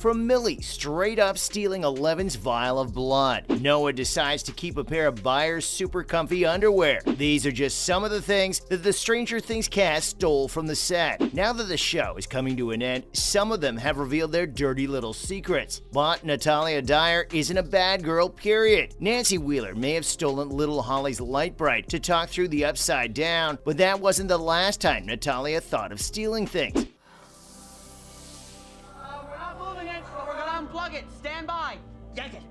from Millie straight up stealing Eleven's vial of blood. Noah decides to keep a pair of Byers' super comfy underwear. These are just some of the things that the Stranger Things cast stole from the set. Now that the show is coming to an end, some of them have revealed their dirty little secrets. But Natalia Dyer isn't a bad girl, period. Nancy Wheeler may have stolen little Holly's light bright to talk through the Upside Down, but that wasn't the last time Natalia thought of stealing things. We're not moving it, but we're gonna unplug it. Stand by. Yank it.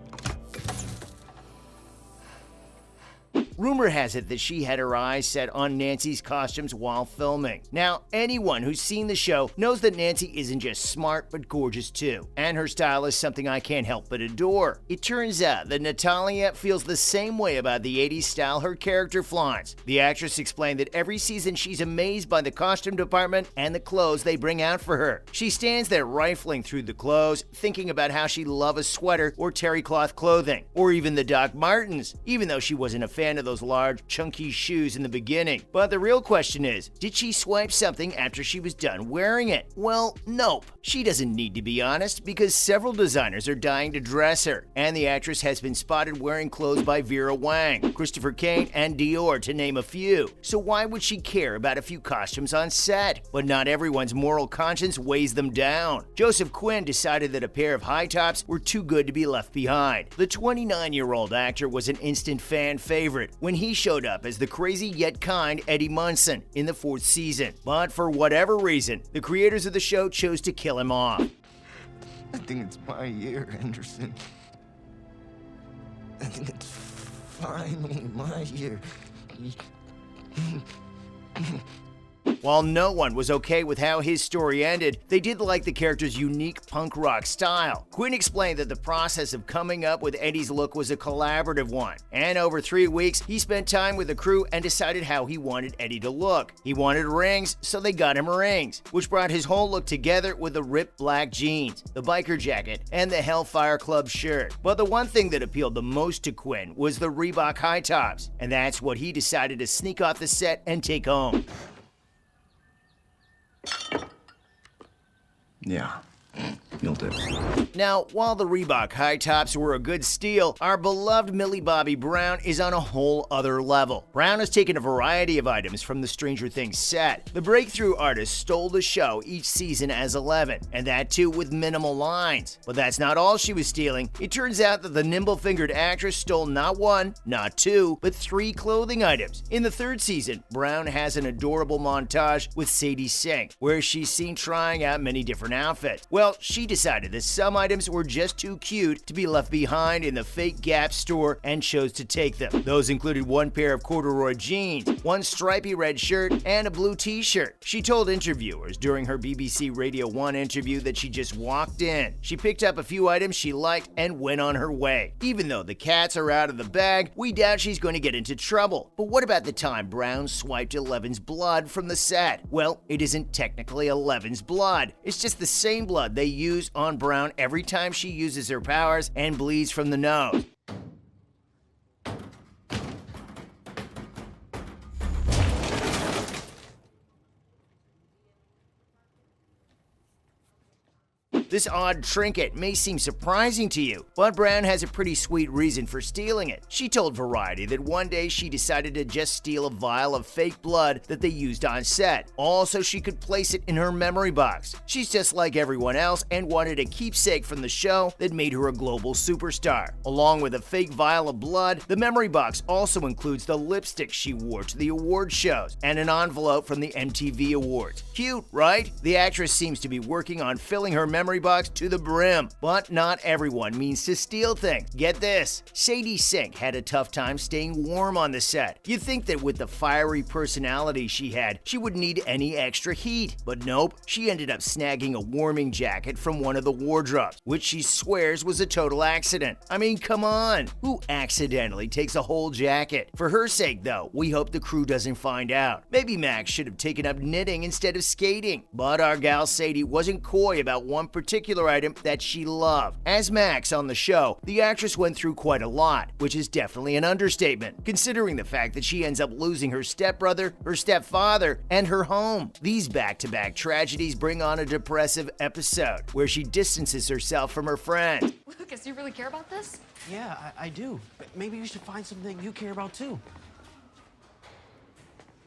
Rumor has it that she had her eyes set on Nancy's costumes while filming. Now, anyone who's seen the show knows that Nancy isn't just smart but gorgeous too, and her style is something I can't help but adore. It turns out that Natalia feels the same way about the 80s style her character flaunts. The actress explained that every season she's amazed by the costume department and the clothes they bring out for her. She stands there rifling through the clothes, thinking about how she'd love a sweater or terry cloth clothing, or even the Doc Martens, even though she wasn't a fan of those large, chunky shoes in the beginning. But the real question is, did she swipe something after she was done wearing it? Well, nope. She doesn't need to be honest, because several designers are dying to dress her, and the actress has been spotted wearing clothes by Vera Wang, Christopher Kane, and Dior, to name a few. So why would she care about a few costumes on set? But not everyone's moral conscience weighs them down. Joseph Quinn decided that a pair of high tops were too good to be left behind. The 29-year-old actor was an instant fan favorite when he showed up as the crazy yet kind Eddie Munson in the 4th season. But for whatever reason, the creators of the show chose to kill him off. I think it's my year, Anderson. I think it's finally my year. While no one was okay with how his story ended, they did like the character's unique punk rock style. Quinn explained that the process of coming up with Eddie's look was a collaborative one, and over 3 weeks, he spent time with the crew and decided how he wanted Eddie to look. He wanted rings, so they got him rings, which brought his whole look together with the ripped black jeans, the biker jacket, and the Hellfire Club shirt. But the one thing that appealed the most to Quinn was the Reebok high tops, and that's what he decided to sneak off the set and take home. Yeah, you'll do. Now, while the Reebok high tops were a good steal, our beloved Millie Bobby Brown is on a whole other level. Brown has taken a variety of items from the Stranger Things set. The breakthrough artist stole the show each season as 11, and that too with minimal lines. But that's not all she was stealing. It turns out that the nimble-fingered actress stole not one, not two, but 3 clothing items. In the 3rd season, Brown has an adorable montage with Sadie Sink, where she's seen trying out many different outfits. Well, she decided that some items were just too cute to be left behind in the fake Gap store and chose to take them. Those included 1 pair of corduroy jeans, 1 stripy red shirt, and a blue t-shirt. She told interviewers during her BBC Radio 1 interview that she just walked in. She picked up a few items she liked and went on her way. Even though the cats are out of the bag, we doubt she's going to get into trouble. But what about the time Brown swiped Eleven's blood from the set? Well, it isn't technically Eleven's blood. It's just the same blood they use on Brown every time she uses her powers and bleeds from the nose. This odd trinket may seem surprising to you, but Brown has a pretty sweet reason for stealing it. She told Variety that one day she decided to just steal a vial of fake blood that they used on set, all so she could place it in her memory box. She's just like everyone else and wanted a keepsake from the show that made her a global superstar. Along with a fake vial of blood, the memory box also includes the lipstick she wore to the award shows and an envelope from the MTV Awards. Cute, right? The actress seems to be working on filling her memory box to the brim. But not everyone means to steal things. Get this, Sadie Sink had a tough time staying warm on the set. You'd think that with the fiery personality she had, she wouldn't need any extra heat. But nope, she ended up snagging a warming jacket from one of the wardrobes, which she swears was a total accident. I mean, come on, who accidentally takes a whole jacket? For her sake though, we hope the crew doesn't find out. Maybe Max should have taken up knitting instead of skating. But our gal Sadie wasn't coy about one particular particular item that she loved. As Max on the show, the actress went through quite a lot, which is definitely an understatement, considering the fact that she ends up losing her stepbrother, her stepfather, and her home. These back-to-back tragedies bring on a depressive episode where she distances herself from her friend. Lucas, you really care about this? Yeah, I do. Maybe you should find something you care about too.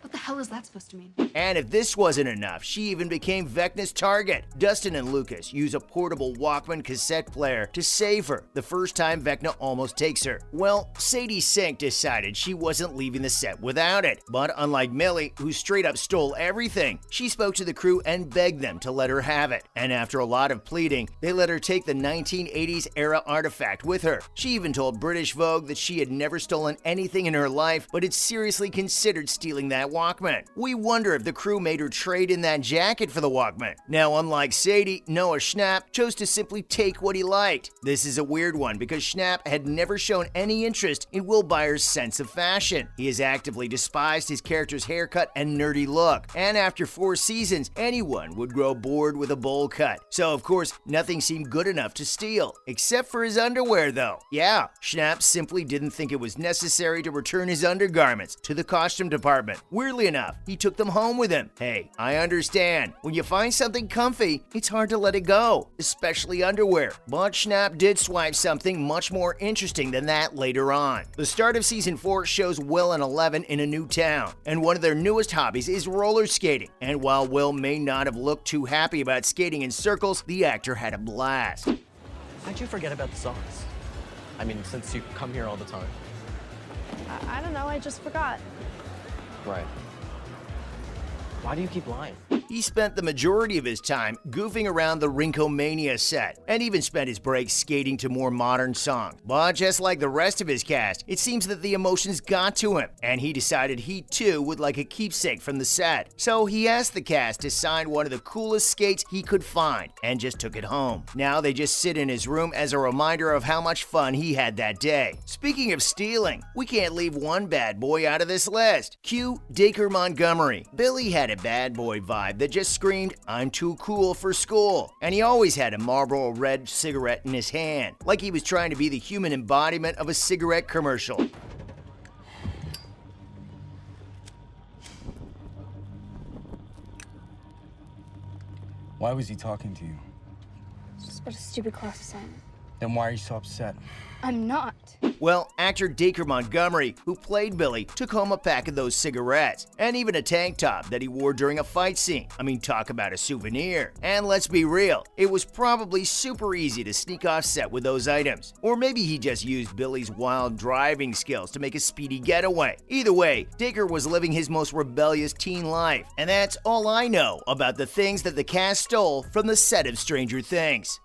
What the hell is that supposed to mean? And if this wasn't enough, she even became Vecna's target. Dustin and Lucas use a portable Walkman cassette player to save her the first time Vecna almost takes her. Well, Sadie Sink decided she wasn't leaving the set without it. But unlike Millie, who straight up stole everything, she spoke to the crew and begged them to let her have it. And after a lot of pleading, they let her take the 1980s era artifact with her. She even told British Vogue that she had never stolen anything in her life, but had seriously considered stealing that Walkman. We wonder if the crew made her trade in that jacket for the Walkman. Now, unlike Sadie, Noah Schnapp chose to simply take what he liked. This is a weird one because Schnapp had never shown any interest in Will Byers' sense of fashion. He has actively despised his character's haircut and nerdy look, and after 4 seasons, anyone would grow bored with a bowl cut. So, of course, nothing seemed good enough to steal, except for his underwear, though. Yeah, Schnapp simply didn't think it was necessary to return his undergarments to the costume department. Weirdly enough, he took them home with him. Hey, I understand. When you find something comfy, it's hard to let it go, especially underwear. But Schnapp did swipe something much more interesting than that later on. The start of season 4 shows Will and Eleven in a new town, and one of their newest hobbies is roller skating. And while Will may not have looked too happy about skating in circles, the actor had a blast. How'd you forget about the sauce? I mean, since you come here all the time. I don't know, I just forgot. Right. Why do you keep lying? He spent the majority of his time goofing around the Rinkomania set, and even spent his breaks skating to more modern songs. But just like the rest of his cast, it seems that the emotions got to him, and he decided he too would like a keepsake from the set. So he asked the cast to sign one of the coolest skates he could find, and just took it home. Now they just sit in his room as a reminder of how much fun he had that day. Speaking of stealing, we can't leave one bad boy out of this list. Cue Dacre Montgomery. Billy had a bad boy vibe that just screamed, "I'm too cool for school." And he always had a Marlboro Red cigarette in his hand, like he was trying to be the human embodiment of a cigarette commercial. Why was he talking to you? It's just about a stupid class assignment. Then why are you so upset? I'm not. Well, actor Dacre Montgomery, who played Billy, took home a pack of those cigarettes, and even a tank top that he wore during a fight scene. I mean, talk about a souvenir. And let's be real, it was probably super easy to sneak off set with those items. Or maybe he just used Billy's wild driving skills to make a speedy getaway. Either way, Dacre was living his most rebellious teen life. And that's all I know about the things that the cast stole from the set of Stranger Things.